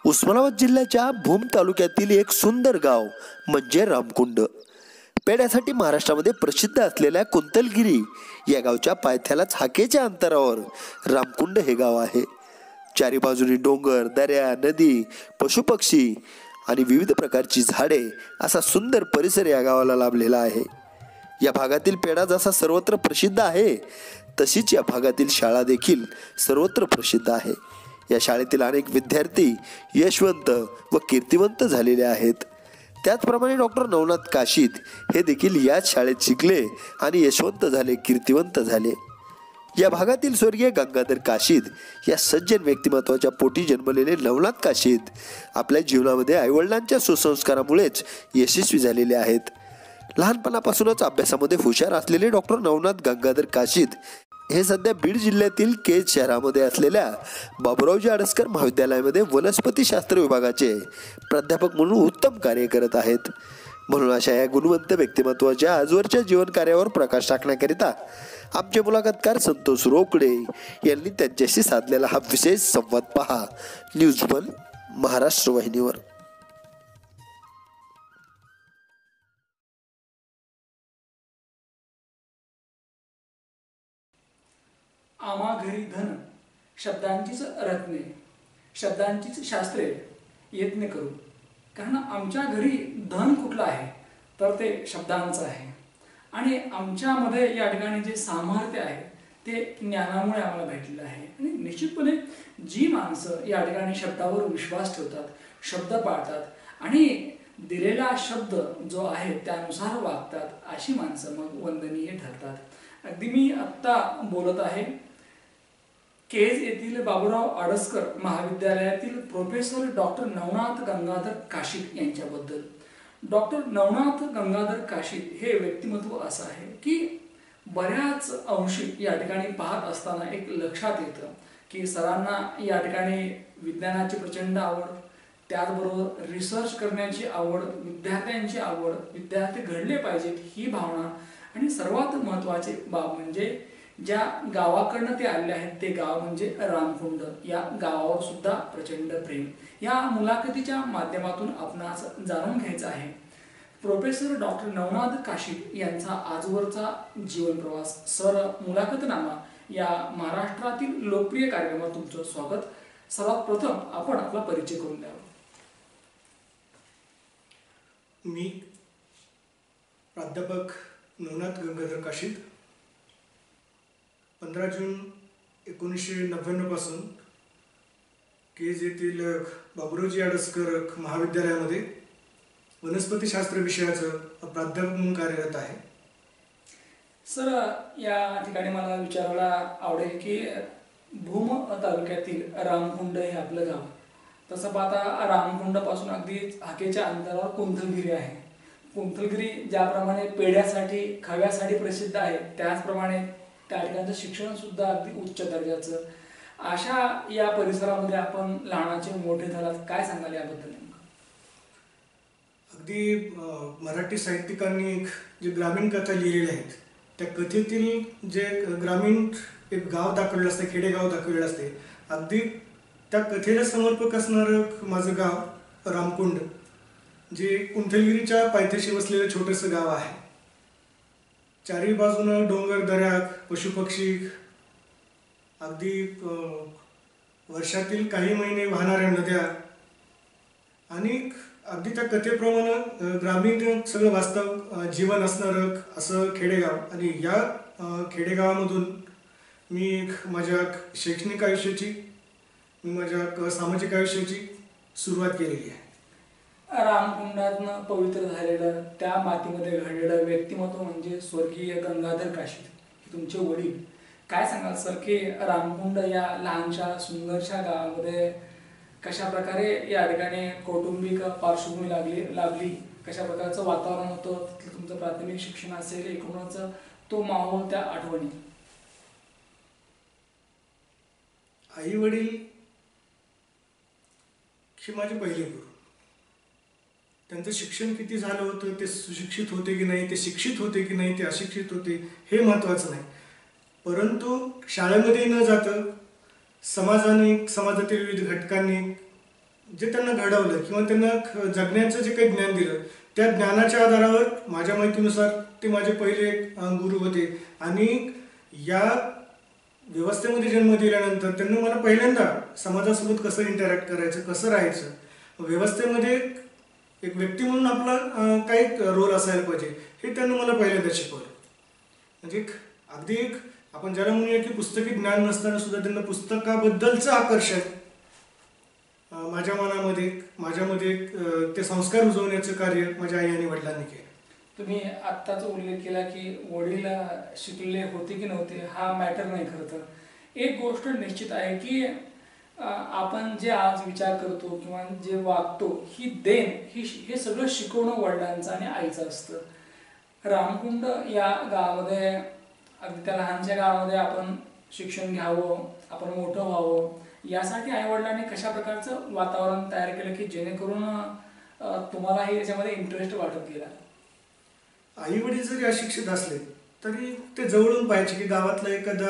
उस्मानाबाद जिल्ह्याच्या भूम तालुक्यातील एक सुंदर गाव म्हणजे रामकुंड. पेड्यासाठी महाराष्ट्रामध्ये प्रसिद्ध असलेल्या कुंतलगिरी या गावच्या पायथ्यालाच हाकेच्या अंतरावर रामकुंड हे गाव आहे. चारी बाजूनी डोंगर, दऱ्या, नदी, पशुपक्षी आणि विविध प्रकारची झाडे असा सुंदर परिसर या गावाला लाभलेला आहे. या भागातील पेढा जसा सर्वत्र प्रसिद्ध आहे तशीच या भागातील शाळा देखील सर्वत्र प्रसिद्ध आहे. या शाळेतील अनेक विद्यार्थी यशवंत व कीर्तिवंत झालेले आहेत. त्याचप्रमाणे डॉक्टर नवनाथ काशीद हे देखील याच शाळेत शिकले आणि यशवंत झाले, कीर्तिवंत झाले. या भागातील स्वर्गीय गंगाधर काशीद या सज्जन व्यक्तिमत्वाच्या पोटी जन्मलेले नवनाथ काशीद आपल्या जीवनामध्ये आईवडिलांच्या सुसंस्कारामुळेच यशस्वी झालेले आहेत. लहानपणापासूनच अभ्यासामध्ये हुशार असलेले डॉक्टर नवनाथ गंगाधर काशीद हे सध्या बीड जिल्ह्यातील केज शहरामध्ये असलेल्या बाबुरावजी आडसकर महाविद्यालयामध्ये वनस्पतीशास्त्र विभागाचे प्राध्यापक म्हणून उत्तम कार्य करत आहेत. म्हणून अशा या गुणवंत व्यक्तिमत्वाच्या आजवरच्या जीवन कार्यावर प्रकाश टाकण्याकरिता आमचे मुलाखतकार संतोष रोकडे यांनी त्यांच्याशी साधलेला हा विशेष संवाद पहा न्यूज वन महाराष्ट्र वाहिनीवर. आम्हा घरी धन शब्दांचीच रत्ने, शब्दांचीच शास्त्रे यत्न करू. कारण आमच्या घरी धन कुठलं आहे तर ते शब्दांचं आहे. आणि आमच्यामध्ये या ठिकाणी जे सामर्थ्य आहे ते ज्ञानामुळे आम्हाला भेटलेलं आहे. आणि निश्चितपणे जी माणसं या ठिकाणी शब्दावर विश्वास ठेवतात, शब्द पाळतात आणि दिलेला शब्द जो आहे त्यानुसार वागतात, अशी माणसं मग वंदनीय ठरतात. अगदी मी आत्ता बोलत आहे केज येथील बाबुराव आडसकर महाविद्यालयातील प्रोफेसर डॉक्टर नवनाथ गंगाधर काशीद यांच्याबद्दल. डॉक्टर नवनाथ गंगाधर काशीद हे व्यक्तिमत्व असं आहे की बऱ्याच अंशी या ठिकाणी पाहत असताना एक लक्षात येतं की सरांना या ठिकाणी विज्ञानाची प्रचंड आवड, त्याचबरोबर रिसर्च करण्याची आवड, विद्यार्थ्यांची आवड, विद्यार्थी घडले पाहिजेत ही भावना आणि सर्वात महत्त्वाची बाब म्हणजे ज्या गावाकडनं ते आले आहेत ते गाव म्हणजे रामकुंड. या गावावर सुद्धा प्रचंड प्रेम. या मुलाखतीच्या माध्यमातून आपणास जाणून घ्यायचं आहे प्रोफेसर डॉक्टर नवनाथ काशीद यांचा आजवरचा जीवन प्रवास. सर, मुलाखतनामा या महाराष्ट्रातील लोकप्रिय कार्यक्रमात तुमचं स्वागत. सर्वात प्रथम आपण आपला परिचय करून द्यावा. मी प्राध्यापक नवनाथ गंगाधर काशीद 15 जून 1999 पासून केज येथील बाबुरावजी आडसकर महाविद्यालयामध्ये वनस्पतीशास्त्र विषयाचं प्राध्यापक म्हणून कार्यरत आहे. सर, या ठिकाणी मला विचारायला आवडेल की भूम तालुक्यातील रामकुंड हे आपलं गाव. तसं पाहता रामकुंडापासून अगदी हाकेच्या अंतरावर कुंतलगिरी आहे. कुंतलगिरी ज्याप्रमाणे पेढ्यासाठी, खव्यासाठी प्रसिद्ध आहे त्याचप्रमाणे त्या ठिकाणचं शिक्षण सुद्धा अगदी उच्च दर्जाचं. अशा या परिसरामध्ये आपण लहानाचे मोठे झालात, काय सांगाल याबद्दल? अगदी मराठी साहित्यिकांनी जे ग्रामीण कथा लिहिलेल्या आहेत त्या कथेतील जे ग्रामीण एक गाव दाखवलेलं असते, खेडेगाव दाखवलेलं असते, अगदी त्या कथेला समर्पक असणारं माझं गाव रामकुंड, जे कुंतलगिरीच्या पायथ्याशी वसलेलं छोटंसं गाव आहे. चारी बाजूनं डोंगर, दऱ्या, पशुपक्षी, अगदी वर्षातील काही महिने वाहणाऱ्या नद्या आणि अगदी त्या कथेप्रमाणे ग्रामीण सगळं वास्तव जीवन असणारं असं खेडेगाव. आणि या खेडेगावामधून मी माझ्या शैक्षणिक आयुष्याची, मी माझ्या सामाजिक आयुष्याची सुरुवात केलेली आहे. रामकुंडातनं पवित्र झालेलं, त्या मातीमध्ये घडलेलं व्यक्तिमत्व म्हणजे स्वर्गीय गंगाधर काशीद, तुमचे वडील. काय सांगाल सर की रामकुंड या लहानशा सुंदरशा गावामध्ये कशा प्रकारे या ठिकाणी कौटुंबिक पार्श्वभूमी लाभली, कशा प्रकारचं वातावरण होतं, तुमचं प्राथमिक शिक्षण असेल, एकूणच तो माहोल, त्या आठवणी? आई वडील हे माझे पहिले गुरु. त्यांचं शिक्षण किती झालं होतं, ते सुशिक्षित होते की नाही, ते शिक्षित होते की नाही, ते अशिक्षित होते हे महत्त्वाचं नाही. परंतु शाळेमध्ये न जातं समाजाने, समाजातील विविध घटकांनी जे त्यांना घडवलं किंवा त्यांना जगण्याचं जे काही ज्ञान दिलं, त्या ज्ञानाच्या आधारावर माझ्या माहितीनुसार ते माझे पहिले गुरु होते. आणि या व्यवस्थेमध्ये जन्म दिल्यानंतर त्यांनी मला पहिल्यांदा समाजासोबत कसं इंटरॅक्ट करायचं, कसं राहायचं, व्यवस्थेमध्ये एक व्यक्ती म्हणून आपला काय रोल असायला पाहिजे हे त्यांनी मला पहिल्यांदा शिकवलं. म्हणजे अगदी आपण ज्याला म्हणूया की पुस्तकी ज्ञान नसताना सुद्धा त्यांना पुस्तकाबद्दलचं आकर्षण माझ्यामध्ये ते संस्कार रुजवण्याचं कार्य माझ्या आई आणि वडिलांनी केलं. तुम्ही आत्ताच उल्लेख केला की वडील शिकलेले होते की नव्हते हा मॅटर नाही. खरं तर एक गोष्ट निश्चित आहे की आपण जे आज विचार करतो किंवा जे वागतो ही देण हे सगळं शिकवणं वडिलांचं आणि आईचं असतं. रामकुंड या गावामध्ये, अगदी त्या लहानशा गावामध्ये आपण शिक्षण घ्यावं, आपण मोठं व्हावं यासाठी आईवडिलांनी कशा प्रकारचं वातावरण तयार केलं की जेणेकरून तुम्हालाही याच्यामध्ये इंटरेस्ट वाटत गेला? आई वडील जरी अशिक्षित असले तरी ते जवळून पाहायचे की गावातला एखादा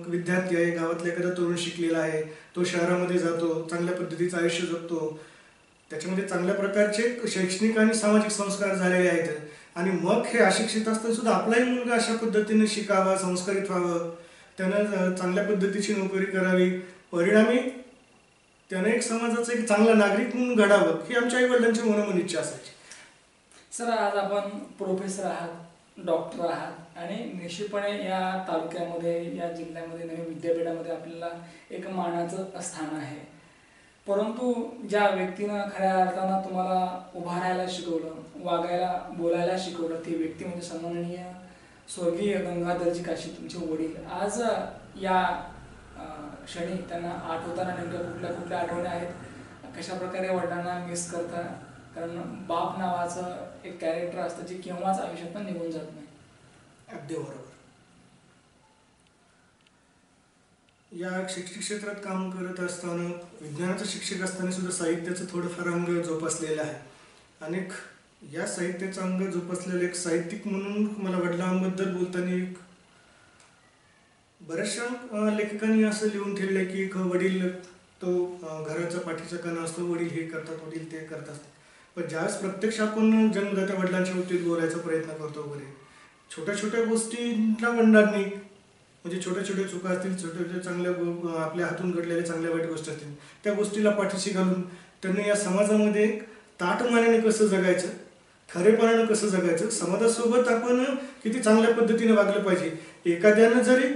विद्यार्थी आहे, गावातला एखादा तरुण शिकलेला आहे, तो शहरामध्ये जातो, चांगल्या पद्धतीचं आयुष्य जगतो, त्याच्यामध्ये चांगल्या प्रकारचे शैक्षणिक आणि सामाजिक संस्कार झालेले आहेत. आणि मग हे अशिक्षित असताना सुद्धा आपलाही मुलगा अशा पद्धतीने शिकावा, संस्कारित व्हावं, त्यानं चांगल्या पद्धतीची नोकरी करावी, परिणामी त्यानं एक समाजाचा एक चांगला नागरिक म्हणून घडावं ही आमच्या आई वडिलांची मनोमन इच्छा असायची. सर, आज आपण प्रोफेसर आहात, डॉक्टर आहात आणि निश्चितपणे या तालुक्यामध्ये, या जिल्ह्यामध्ये, नवीन विद्यापीठामध्ये आपल्याला एक मानाचं स्थान आहे. परंतु ज्या व्यक्तीनं खऱ्या अर्थानं तुम्हाला उभा राहायला शिकवलं, वागायला, बोलायला शिकवलं, ती व्यक्ती म्हणजे सन्माननीय स्वर्गीय गंगाधरजी काशी, तुमचे वडील. आज या क्षणी त्यांना आठवताना नेमक्या कुठल्या कुठल्या आठवणी आहेत, कशा प्रकारे वडिलांना मिस करता? कारण बाप नावाचं एक कॅरेक्टर असतं जे केव्हाच आयुष्यात निघून जात नाही. अगदी बरोबर. या शैक्षणिक क्षेत्रात काम करत असताना, विज्ञानाचा शिक्षक असताना सुद्धा साहित्याचं थोडंफार अंग जोपासलेलं आहे. अनेक या साहित्याचं अंग जोपासलेलं एक साहित्यिक म्हणून मला वडिलांबद्दल बोलताना बऱ्याचशा लेखकांनी असं लिहून ठेवलं की वडील तो घराचा पाठीचा कणा असतो, वडील हे करतात, वडील ते करतात. पण ज्यावेळेस प्रत्यक्ष आपण जन्मदात्या वडिलांच्या बाबतीत बोलायचा प्रयत्न करतो वगैरे, छोट्या छोट्या गोष्टींना वडिलांनी, म्हणजे छोट्या छोट्या चुका असतील, छोट्या छोट्या चांगल्या आपल्या हातून घडलेल्या चांगल्या वाईट गोष्टी असतील, त्या गोष्टीला पाठीशी घालून त्यांनी या समाजामध्ये ताठमानेने कसं जगायचं, खरेपणानं कसं जगायचं, समाजासोबत आपण किती चांगल्या पद्धतीने वागलं पाहिजे. एखाद्यानं जरी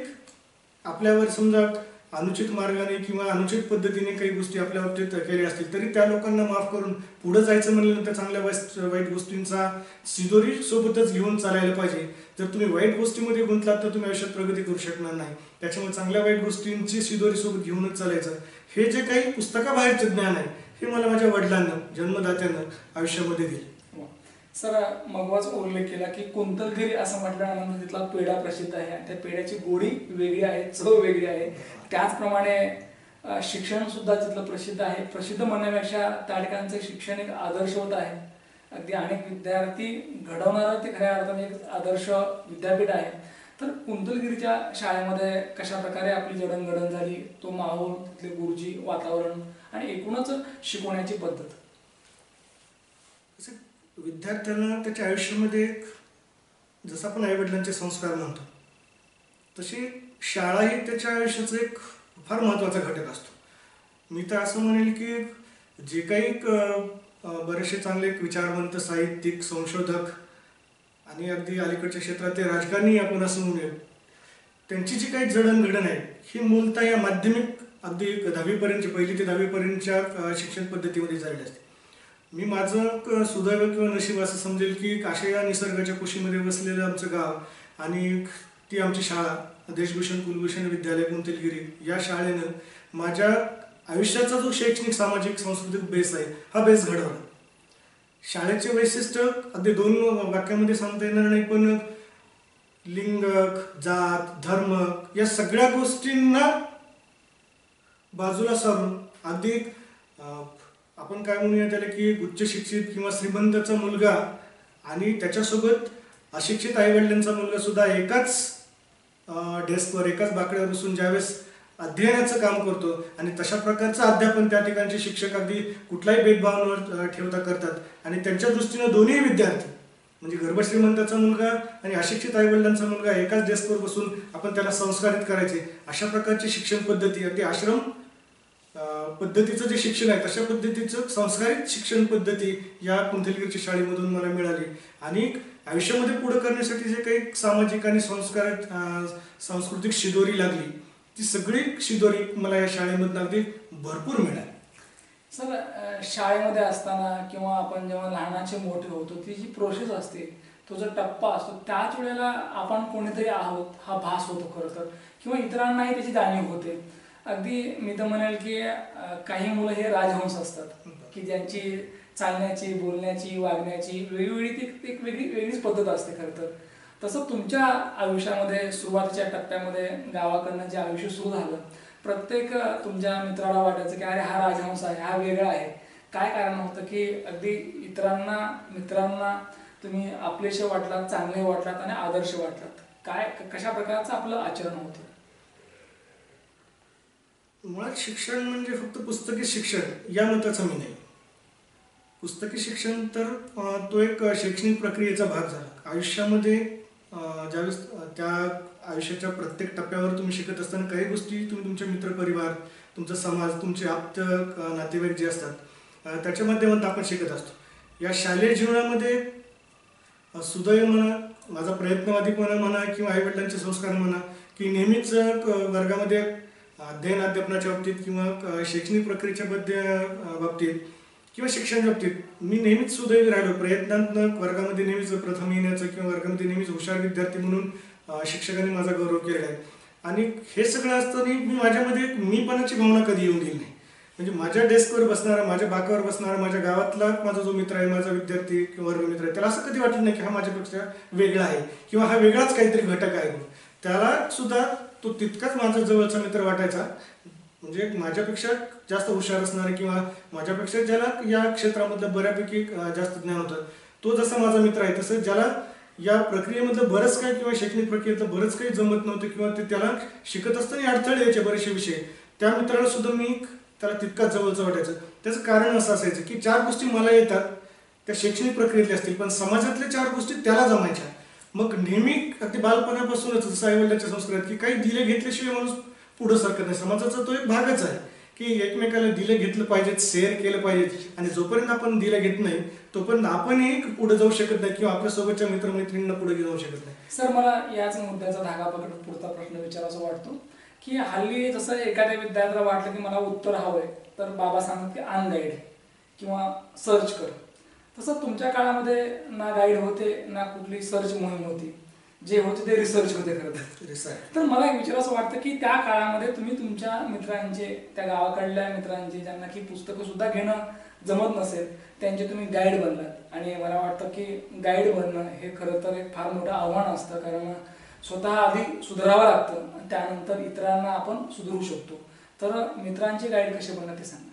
आपल्यावर समजा अनुचित मार्गाने किंवा अनुचित पद्धतीने काही गोष्टी आपल्या बाबतीत केल्या असतील तरी त्या लोकांना माफ करून पुढे जायचं म्हणल्यानंतर चांगल्या वाईट गोष्टींचा शिदोरी सोबतच घेऊन चालायला पाहिजे. जर तुम्ही वाईट गोष्टीमध्ये गुंतलात तर तुम्ही आयुष्यात प्रगती करू शकणार नाही. त्याच्यामुळे चांगल्या वाईट गोष्टींची शिदोरी सोबत घेऊनच चालायचं. हे जे काही पुस्तकाबाहेरचं ज्ञान आहे हे मला माझ्या वडिलांना, जन्मदात्यानं आयुष्यामध्ये दिले. सर, मगच उल्लेख केला की कुंतलगिरी असं म्हटल्यानंतर तिथला पेढा प्रसिद्ध आहे. त्या पेढ्याची गोडी वेगळी आहे, चव वेगळी आहे. त्याचप्रमाणे शिक्षण सुद्धा तिथलं प्रसिद्ध आहे. प्रसिद्ध म्हणण्यापेक्षा त्या ठिकाणचं शिक्षण एक आदर्शवत आहे. अगदी अनेक विद्यार्थी घडवणारं ते खऱ्या अर्थाने एक आदर्श विद्यापीठ आहे. तर कुंतलगिरीच्या शाळेमध्ये कशा प्रकारे आपली जडणघडण झाली, तो माहोल, तिथले गुरुजी, वातावरण आणि एकूणच शिकवण्याची पद्धत? विद्यार्थ्यांना त्याच्या आयुष्यामध्ये जसं आपण आईवडिलांचे संस्कार म्हणतो तशी शाळा ही त्याच्या आयुष्याचा एक फार महत्त्वाचा घटक असतो. मी तर असं म्हणेल की जे काही बरेचसे चांगले विचारवंत, साहित्यिक, संशोधक आणि अगदी अलीकडच्या क्षेत्रात ते राजकारणी आपण असं म्हणूया, त्यांची जी काही जडणघडण आहे ही मूलतः या माध्यमिक अगदी 10वीपर्यंतची, 1ली ते 10वीपर्यंतच्या शिक्षण पद्धतीमध्ये झालेली असते. मी माझं सुदैव किंवा नशीब असं समजेल की अशा या निसर्गाच्या कुशीमध्ये बसलेलं आमचं गाव आणि ती आमची शाळा देशभूषण कुलभूषण विद्यालय कुंतलगिरी, या शाळेनं माझ्या आयुष्याचा जो शैक्षणिक, सामाजिक, सांस्कृतिक बेस आहे हा बेस घडवला. शाळेचे वैशिष्ट्य अगदी 2 वाक्यामध्ये सांगता येणार नाही, पण लिंग, जात, धर्म या सगळ्या गोष्टींना बाजूला सारून अगदी आपण काय म्हणूया त्याला की उच्च शिक्षित किंवा श्रीमंताचा मुलगा आणि त्याच्यासोबत अशिक्षित आईवडिलांचा मुलगा सुद्धा एकाच डेस्कवर एकाच बाकड्यावर बसून ज्यावेळेस अध्ययनाचं काम करतो आणि तशा प्रकारचं अध्यापन त्या ठिकाणचे शिक्षक अगदी कुठलाही भेदभाव न ठेवता करतात आणि त्यांच्या दृष्टीनं दोन्ही विद्यार्थी म्हणजे गर्भश्रीमंताचा मुलगा आणि अशिक्षित आईवडिलांचा मुलगा एकाच डेस्कवर बसून आपण त्याला संस्कारित करायचे, अशा प्रकारची शिक्षण पद्धती अगदी आश्रम पद्धतीचं जे शिक्षण आहे तशा पद्धतीचं संस्कारित शिक्षण पद्धती या कुंथलगिरीच्या शाळेमधून मला मिळाली. आणि आयुष्यामध्ये पुढे करण्यासाठी जे काही सामाजिक आणि सांस्कृतिक शिदोरी लागली ती सगळी शिदोरी मला या शाळेमधून अगदी भरपूर मिळाली. सर, शाळेमध्ये असताना किंवा आपण जेव्हा लहानाचे मोठे होतो ती जी प्रोसेस असते, तो जो टप्पा असतो, त्याच वेळेला आपण कोणीतरी आहोत हा भास होतो खरं तर, किंवा इतरांनाही त्याची जाणीव होते. अगदी मी तर म्हणेल की काही मुलं हे राजहंस असतात की ज्यांची चालण्याची, बोलण्याची, वागण्याची वेगवेगळी ती एक वेगळीच पद्धत असते खरं तर. तसं तुमच्या आयुष्यामध्ये सुरुवातीच्या टप्प्यामध्ये गावाकडनं जे आयुष्य सुरू झालं, प्रत्येक तुमच्या मित्राला वाटायचं की अरे हा राजहंस आहे, हा वेगळा आहे. काय कारण होतं की अगदी मित्रांना तुम्ही आपलेसे वाटलात, चांगले वाटलात आणि आदर्श वाटलात? काय कशा प्रकारचं आपलं आचरण होतं? मुळात शिक्षण म्हणजे फक्त पुस्तकी शिक्षण या मताचा मी नाही. पुस्तकी शिक्षण तर तो एक शैक्षणिक प्रक्रियेचा भाग झाला. आयुष्यामध्ये ज्यावेळेस त्या आयुष्याच्या प्रत्येक टप्प्यावर तुम्ही शिकत असताना काही गोष्टी तुम्ही तुमचे मित्रपरिवार, तुमचा समाज, तुमचे आप्त नातेवाईक जे असतात त्याच्या माध्यमातून आपण शिकत असतो. या शालेय जीवनामध्ये सुदैव म्हणा, माझा प्रयत्नवादीपणा म्हणा किंवा आईवडिलांचे संस्कार म्हणा की नेहमीच वर्गामध्ये अध्ययन अध्यापनाच्या बाबतीत किंवा शैक्षणिक प्रक्रियेच्या बाबतीत किंवा शिक्षणाच्या बाबतीत मी नेहमीच सुदैवी राहिलो. प्रयत्नांतनं वर्गामध्ये नेहमीच प्रथम येण्याचं किंवा वर्गामध्ये नेहमीच हुशार विद्यार्थी म्हणून शिक्षकांनी माझा गौरव केलेला आहे. आणि हे सगळं असताना मी माझ्यामध्ये मीपणाची भावना कधी येऊन दिली नाही. म्हणजे माझ्या डेस्कवर बसणारा, माझ्या बाकावर बसणारा, माझ्या गावातला माझा जो मित्र आहे, माझा विद्यार्थी किंवा वर्गमित्र आहे, त्याला असं कधी वाटलं नाही की हा माझ्यापेक्षा वेगळा आहे किंवा हा वेगळाच काहीतरी घटक आहे. त्याला सुद्धा तो तितकाच माझा जवळचा मित्र वाटायचा. म्हणजे माझ्यापेक्षा जास्त हुशार असणारे किंवा माझ्यापेक्षा ज्याला या क्षेत्रामधलं बऱ्यापैकी जास्त ज्ञान होतं, तो जसा माझा मित्र आहे तसं ज्याला या प्रक्रियेमधलं बरंच काही किंवा शैक्षणिक प्रक्रियेतलं बरंच काही जमत नव्हतं किंवा ते त्याला शिकत असताना अडथळे यायचे बरेचसे विषय, त्या मित्राला सुद्धा मी त्याला तितकाच जवळचं वाटायचं. त्याचं कारण असं असायचं की 4 गोष्टी मला येतात त्या शैक्षणिक प्रक्रियेतल्या असतील पण समाजातल्या 4 गोष्टी त्याला जमायच्या. मग नेहमी अगदी बालपणापासूनच जसं आईवडिलांच्या संस्कारात की काही दिले घेतल्याशिवाय माणूस पुढं सरकत नाही. समाजाचा तो एक भागच आहे की एकमेकाला दिलं घेतलं पाहिजे, शेअर केलं पाहिजे. आणि जोपर्यंत आपण दिलं घेत नाही तोपर्यंत आपणही पुढे जाऊ शकत नाही किंवा आपल्या सोबतच्या मित्रमैत्रिणींना पुढे जाऊ शकत नाही. सर, मला याच मुद्द्याचा धागा पकडून पुढचा प्रश्न विचारायचा वाटतो की हल्ली जसं एखाद्या विद्यार्थ्याला वाटलं की मला उत्तर हवंय तर बाबा सांगतात की आन गाईड किंवा सर्च कर. तसं तुमच्या काळामध्ये ना गाईड होते ना कुठली सर्च मोहीम होती, जे होते ते रिसर्च होते खरं तर. तर मला एक विचारायचं वाटतं की त्या काळामध्ये तुम्ही तुमच्या मित्रांचे, त्या गावाकडल्या मित्रांचे ज्यांना की पुस्तकं सुद्धा घेणं जमत नसेल त्यांचे तुम्ही गाईड बनलात. आणि मला वाटतं की गाईड बनणं हे खरं तर एक फार मोठं आव्हान असतं, कारण स्वतः आधी सुधारावं लागतं आणि त्यानंतर इतरांना आपण सुधारू शकतो. तर मित्रांचे गाईड कसे बनणं ते सांगा.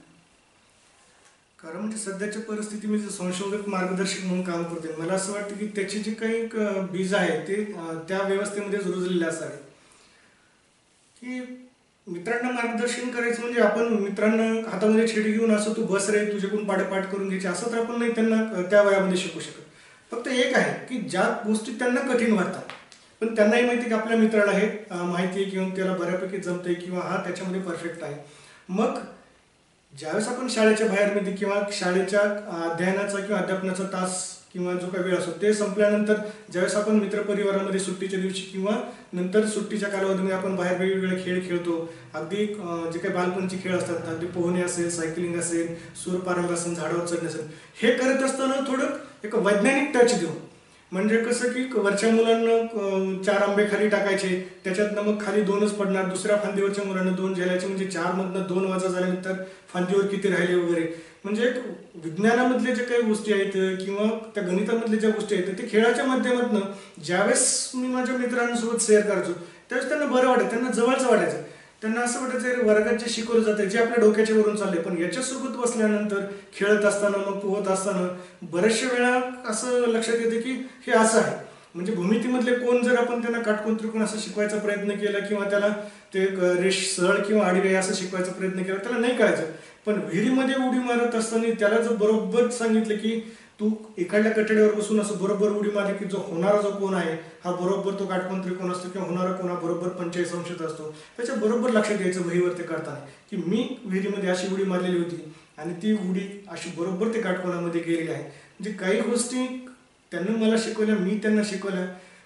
कारण म्हणजे सध्याच्या परिस्थितीमध्ये संशोधक मार्गदर्शक म्हणून काम करते. मला असं वाटतं की त्याचे जे काही बीज आहे ते त्या व्यवस्थेमध्येच रुजलेले असावे. की मित्रांना मार्गदर्शन करायचं म्हणजे आपण मित्रांना हातामध्ये छेडी घेऊन असं तू बस रे, तुझ्याकडून पाठ करून घ्यायचे असं तर आपण नाही त्यांना त्या वयामध्ये शिकू शकत. फक्त एक आहे की ज्या गोष्टी त्यांना कठीण वाटतात पण त्यांनाही माहिती की आपल्या मित्राला हे माहिती आहे किंवा त्याला बऱ्यापैकी जमतंय किंवा हा त्याच्यामध्ये परफेक्ट आहे. मग ज्यावेळेस आपण शाळेच्या बाहेरमध्ये किंवा शाळेच्या अध्ययनाचा किंवा अध्यापनाचा तास किंवा जो काही वेळ असतो ते संपल्यानंतर ज्यावेळेस आपण मित्रपरिवारामध्ये सुट्टीच्या दिवशी किंवा नंतर सुट्टीच्या कालावधीमध्ये आपण बाहेर वेगवेगळे खेळ खेळतो. अगदी जे काही बालपणीचे खेळ असतात, अगदी पोहणे असेल, सायकलिंग असेल, सूरपारंग असेल, झाडावर चढणे असेल, हे करत असताना थोडं एक वैज्ञानिक टच देऊन, म्हणजे कसं की वरच्या मुलांना 4 आंबे खाली टाकायचे, त्याच्यातनं मग खाली 2च पडणार, दुसऱ्या फांदीवरच्या मुलांना 2 झेलायचे, म्हणजे 4 मधनं 2 वजा झाल्यानंतर फांदीवर किती राहिले वगैरे. म्हणजे विज्ञानामधले जे काही गोष्टी आहेत किंवा त्या गणितामधल्या ज्या गोष्टी आहेत ते खेळाच्या माध्यमातून ज्यावेळेस मी माझ्या मित्रांसोबत शेअर करायचो त्यावेळेस त्यांना बरं वाटायचं, त्यांना जवळचं वाटायचं. त्यांना असं वाटायचं अरे वर्गात जे शिकवलं जाते जे आपल्या डोक्याच्या वरून चाललंय, पण याच्यासोबत बसल्यानंतर खेळत असताना मग पोहत असताना बऱ्याचशा वेळा असं लक्षात येते की हे असं आहे. म्हणजे भूमितीमधले कोण जर आपण त्यांना काटकोन त्रिकोण असं शिकवायचा प्रयत्न केला किंवा त्याला ते रेष सरळ किंवा आडवी आहे असं शिकवायचा प्रयत्न केला त्याला नाही कळायचं. पण विहिरीमध्ये उडी मारत असताना त्याला जर बरोबर सांगितलं की तू एखाद्या कठड्यावर बसून असं बरोबर उडी मारली की जो होणारा जो कोण आहे हा बरोबर तो काटकोन त्रिकोण असतो किंवा होणारा कोण हा बरोबर 45 अंशात असतो, त्याच्या बरोबर लक्षात यायचं वहीवरती काढताना की मी विहिरीमध्ये अशी उडी मारलेली होती आणि ती उडी अशी बरोबर ते काटकोनामध्ये गेलेली आहे. म्हणजे काही गोष्टी त्यांनी मला शिकवल्या, मी त्यांना शिकवल्या.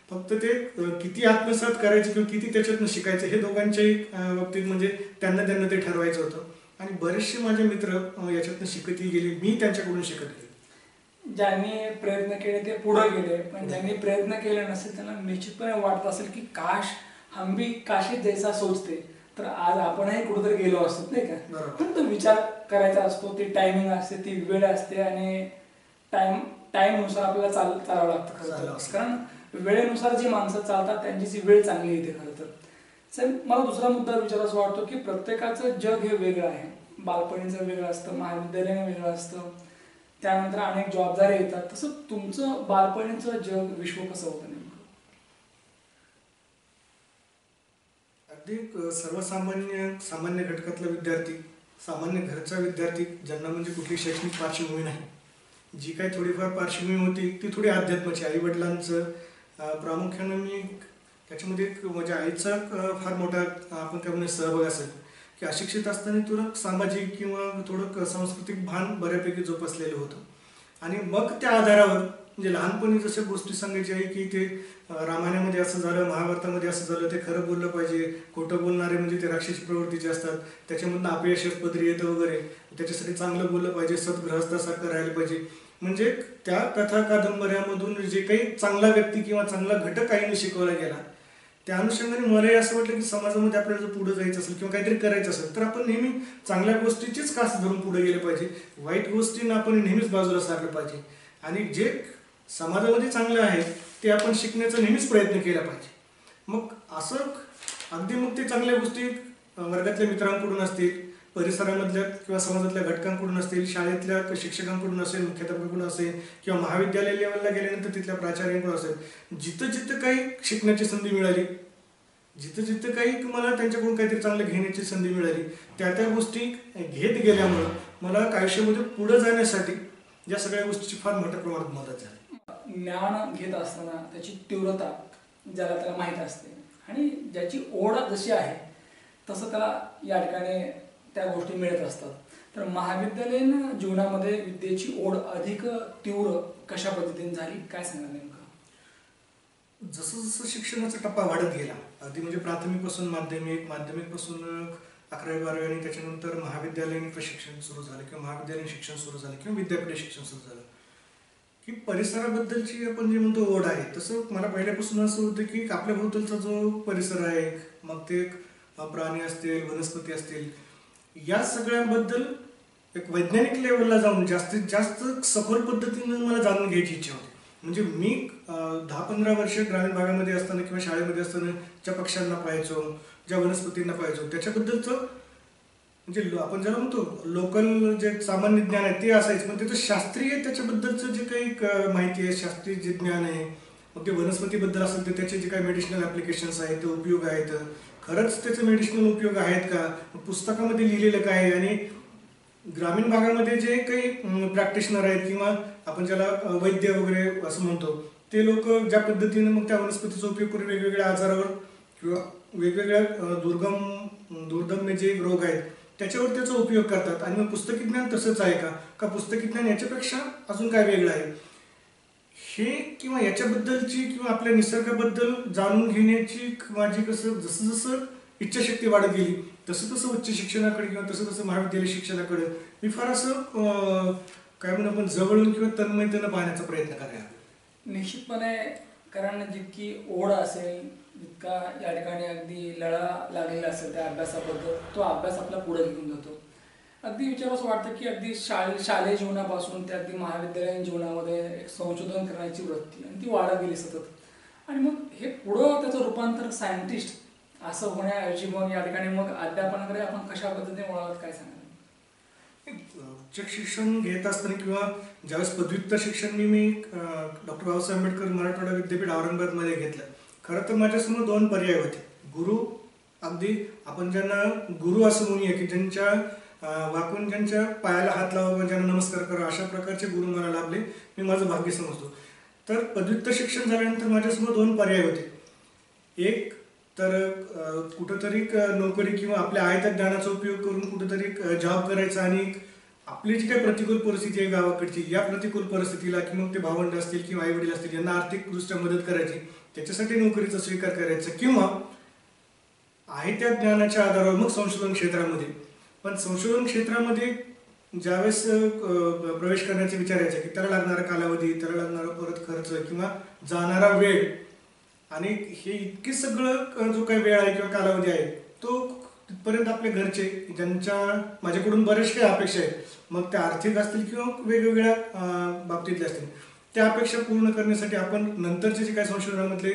फक्त ते किती आत्मसात करायचे किंवा किती त्याच्यातनं शिकायचं हे दोघांच्याही बाबतीत म्हणजे त्यांना ते ठरवायचं होतं. आणि बरेचसे माझे मित्र याच्यातनं शिकतही गेले, मी त्यांच्याकडून शिकत गेले. ज्यांनी प्रयत्न केले ते पुढे गेले, पण ज्यांनी प्रयत्न केले नसेल त्यांना निश्चितपणे वाटत असेल की काश हम भी काशी जैसा सोचते तर आज आपणही कुठेतरी गेलो असतो, नाही का. पण तो विचार करायचा असतो, ती टायमिंग असते, ती वेळ असते आणि टाइमनुसार आपल्याला चालावं लागतं खरं तर. कारण वेळेनुसार जी माणसं चालतात त्यांची जी वेळ चांगली येते खरं तर. साहेब, मला दुसरा मुद्दा विचारायचा वाटतो की प्रत्येकाचं जग हे वेगळं आहे. बालपणीचं वेगळं असतं, महाविद्यालयाने वेगळं असतं, त्यानंतर अनेक जबाबदारी येतात. तसं तुमचं बालपणीचं जग विश्व कसं होतं नेमकं? अगदी सामान्य घटकातला विद्यार्थी, सामान्य घरचा विद्यार्थी, ज्यांना म्हणजे कुठली शैक्षणिक पार्श्वभूमी नाही. जी काही थोडीफार पार्श्वभूमी होती ती थोडी अध्यात्माची. आईवडिलांचं प्रामुख्यानं मी त्याच्यामध्ये माझ्या आईचा फार मोठा आपण काय म्हणजे सहभाग असेल की अशिक्षित असताना थोडं सामाजिक किंवा थोडं सांस्कृतिक भान बऱ्यापैकी जोपासलेलं होतं. आणि मग त्या आधारावर म्हणजे लहानपणी जशा गोष्टी सांगायची आहे की ते रामायणामध्ये असं झालं, महाभारतामध्ये असं झालं, ते खरं बोललं पाहिजे, खोटं बोलणारे म्हणजे ते राक्षसी प्रवृत्तीचे असतात, त्याच्यामधनं अपयश पदरी येतं वगैरे, त्याच्यासाठी चांगलं बोललं पाहिजे, सद्गृहस्थासारखं राहिलं पाहिजे. म्हणजे त्या कथा कादंबऱ्यामधून जे काही चांगला व्यक्ती किंवा चांगला घटक आईने शिकवला गेला त्या अनुषंगाने मलाही असं वाटलं की समाजामध्ये आपल्याला जर पुढे जायचं असेल किंवा काहीतरी करायचं असेल तर आपण नेहमी चांगल्या गोष्टीचीच कास धरून पुढे गेले पाहिजे, वाईट गोष्टींना आपण नेहमीच बाजूला सारलं पाहिजे. आणि जे समाजामध्ये चांगलं आहे ते आपण शिकण्याचा नेहमीच प्रयत्न केला पाहिजे. मग असं अगदी मग ते चांगल्या गोष्टी वर्गातल्या मित्रांकडून असतील, परिसरामधल्या किंवा समाजातल्या घटकांकडून असतील, शाळेतल्या शिक्षकांकडून असेल, मुख्याध्यापकांकडून असेल किंवा महाविद्यालय लेवलला गेल्यानंतर तिथल्या प्राचार्यांकडून असेल, जिथं जिथं काही शिकण्याची संधी मिळाली, जिथं जिथं काही मला त्यांच्याकडून काहीतरी चांगलं घेण्याची संधी मिळाली, त्या गोष्टी घेत गेल्यामुळं मला आयुष्यामध्ये पुढे जाण्यासाठी या सगळ्या गोष्टीची फार मोठ्या प्रमाणात मदत झाली. ज्ञान घेत असताना त्याची तीव्रता ज्याला त्याला माहीत असते आणि ज्याची ओढ जशी आहे तसं त्याला या ठिकाणी त्या गोष्टी मिळत असतात. तर महाविद्यालयीन जीवनामध्ये विद्येची ओढ अधिक तीव्र कशा पद्धतीने झाली, काय सांगा नेमकं? जसं जसं शिक्षणाचा टप्पा वाढत गेला, अगदी म्हणजे प्राथमिकपासून माध्यमिकपासून 11वी 12वी आणि त्याच्यानंतर महाविद्यालयीन प्रशिक्षण सुरू झालं किंवा महाविद्यालयीन शिक्षण सुरू झालं किंवा विद्यापीठ शिक्षण सुरू झालं की परिसराबद्दलची आपण जे म्हणतो ओढ आहे, तसं मला पहिल्यापासून असं होतं की आपल्या भोवतालचा जो परिसर आहे, मग ते प्राणी असतील, वनस्पती असतील, या सगळ्यांबद्दल एक वैज्ञानिक लेवलला जाऊन जास्तीत जास्त सखोल पद्धतीनं मला जाणून घ्यायची इच्छा होती. म्हणजे मी 10-15 वर्ष ग्रामीण भागामध्ये असताना किंवा शाळेमध्ये असताना ज्या पक्ष्यांना पाहायचो, ज्या वनस्पतींना पाहायचो, त्याच्याबद्दलचं म्हणजे आपण ज्याला म्हणतो लोकल जे सामान्य ज्ञान आहे ते असायचं, पण त्याचं शास्त्रीय त्याच्याबद्दलचं जे काही माहिती आहे, शास्त्रीय जे ज्ञान आहे, मग ते वनस्पतीबद्दल असेल तर त्याचे जे काही मेडिसिनल ॲप्लिकेशन्स आहेत, ते उपयोग आहेत, खरंच त्याचे मेडिसिनल उपयोग आहेत का, पुस्तकामध्ये लिहिलेलं काय आहे, आणि ग्रामीण भागामध्ये जे काही प्रॅक्टिशनर आहेत किंवा आपण ज्याला वैद्य वगैरे असं म्हणतो, ते लोक ज्या पद्धतीने मग त्या वनस्पतीचा उपयोग करून वेगवेगळ्या आजारावर किंवा वेगवेगळ्या दुर्दम्य जे रोग आहेत त्याच्यावर त्याचा उपयोग करतात. आणि मग पुस्तकी ज्ञान तसंच आहे का पुस्तकी ज्ञान याच्यापेक्षा अजून काय वेगळं आहे, हे किंवा याच्याबद्दलची किंवा आपल्या निसर्गाबद्दल जाणून घेण्याची माझी जसं जसं इच्छाशक्ती वाढत गेली तसं तसं उच्च शिक्षणाकडे किंवा तसं तसं महाविद्यालय शिक्षणाकडे मी फार असं काय म्हणून आपण जवळून किंवा तन्मयतेनं पाहण्याचा प्रयत्न करायला. निश्चितपणे, कारण जितकी ओढ असेल जितका या ठिकाणी अगदी लळा लागलेला असेल त्या अभ्यासाबद्दल, तो अभ्यास आपला पुढे घेऊन जातो. अगदी विचारावंसं वाटतं की अगदी शालेय जीवनापासून ते अगदी महाविद्यालयीन जीवनामध्ये एक संशोधन करण्याची वृत्ती आणि ती वाढत गेली सतत. आणि मग हे पुढं त्याचं रूपांतर सायंटिस्ट असं होण्याऐवजी मग या ठिकाणी मग अध्यापनाकडे आपण कशा पद्धतीने वळावं काय सांगाल? उच्च शिक्षण घेत असताना किंवा ज्यावेळेस पदव्युत्तर शिक्षण मी डॉक्टर बाबासाहेब आंबेडकर मराठवाडा विद्यापीठ औरंगाबादमध्ये घेतलं. खरं तर माझ्यासमोर दोन पर्याय होते. गुरु, अगदी आपण ज्यांना गुरु असं म्हणूया की ज्यांच्या वाकून ज्यांच्या पायाला हात लावा, ज्यांना नमस्कार करा, अशा प्रकारचे गुरु मला लाभले. मी माझं भाग्य समजतो. तर पदव्युत्तर शिक्षण झाल्यानंतर माझ्यासमोर दोन पर्याय होते. एक तर कुठंतरी नोकरी किंवा आपल्या आयत्या ज्ञानाचा उपयोग करून कुठंतरी जॉब करायचा आणि आपली जी काही प्रतिकूल परिस्थिती आहे गावाकडची, या प्रतिकूल परिस्थितीला की मग ते भावंड असतील किंवा आई वडील असतील यांना आर्थिकदृष्ट्या मदत करायची, त्याच्यासाठी नोकरीचा स्वीकार करायचा, किंवा आहे त्या ज्ञानाच्या आधारावर मग संशोधन क्षेत्रामध्ये. पण संशोधन क्षेत्रामध्ये ज्यावेळेस प्रवेश करण्याचा विचार यायचा की त्याला लागणारा कालावधी, त्याला लागणारा परत खर्च किंवा जाणारा वेळ, आणि हे इतकी सगळं जो काही वेळ आहे किंवा कालावधी आहे तो तिथपर्यंत आपल्या घरचे ज्यांच्या माझ्याकडून बरेच काही अपेक्षा आहेत, मग त्या आर्थिक असतील किंवा वेगवेगळ्या बाबतीतले असतील, त्या अपेक्षा पूर्ण करण्यासाठी आपण नंतरचे जे काही संशोधनामधले